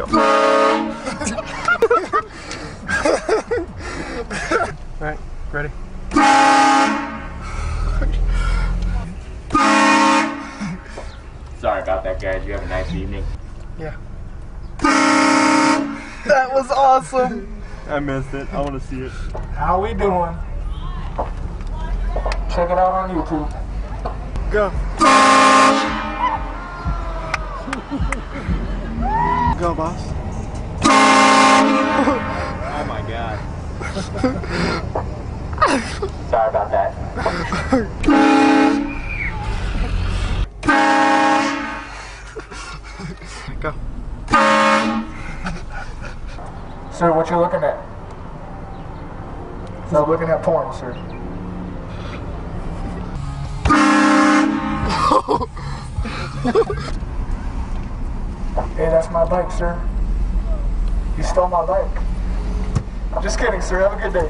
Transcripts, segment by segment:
Go. Alright, ready? Sorry about that, guys. You have a nice evening. Yeah. That was awesome. I missed it. I want to see it. How we doing? Check it out on YouTube. Go. Go, boss. Oh my god. Sorry about that. Go. Sir, what you looking at? Stop looking at porn, sir. Hey, that's my bike, sir. You stole my bike. Just kidding, sir. Have a good day.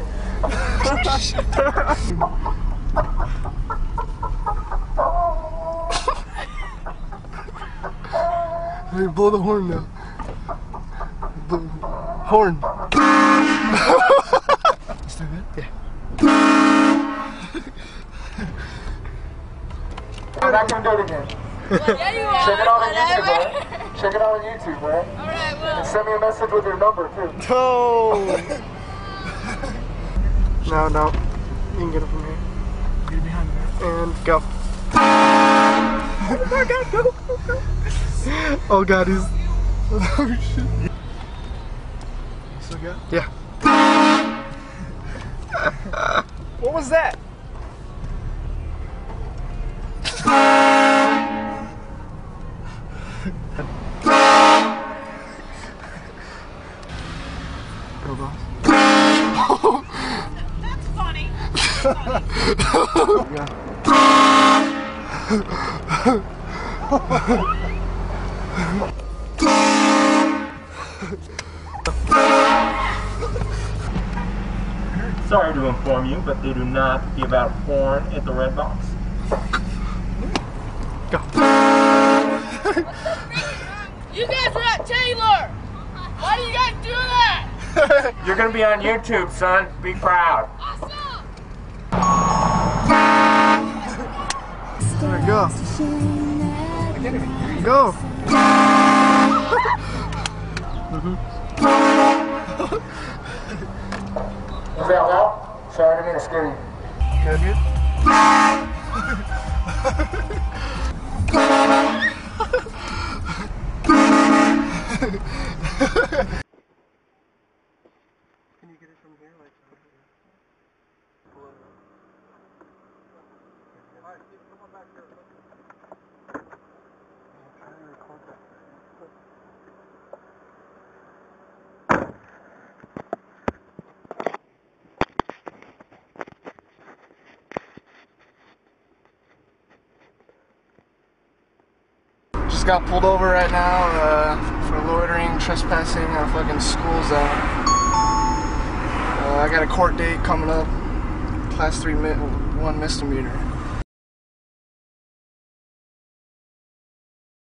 Hey, blow the horn now. Horn. Still good? Yeah. I'm not gonna do it again. Well, yeah, you are. Check it out on YouTube, right? Check it out on YouTube, right? Alright, well. And send me a message with your number, too. No. No. You can get it from here. Get behind me. And go. Oh my god, go. Oh god, he's... Oh shit. Still good? Yeah. What was that? Go, boss. That's funny. Yeah. Sorry to inform you, but they do not give out porn at the Red Box. Go. You guys are at Taylor. Why do you guys do that? You're gonna be on YouTube, son. Be proud. Awesome. There we go. Go. Was that loud? Sorry, I didn't mean to scare you. Good, good. Can you get it from here? Like, alright, come on back here. I'm trying to record that. Just got pulled over right now for loitering, trespassing on a fucking school zone. I got a court date coming up, class 3 1 misdemeanor.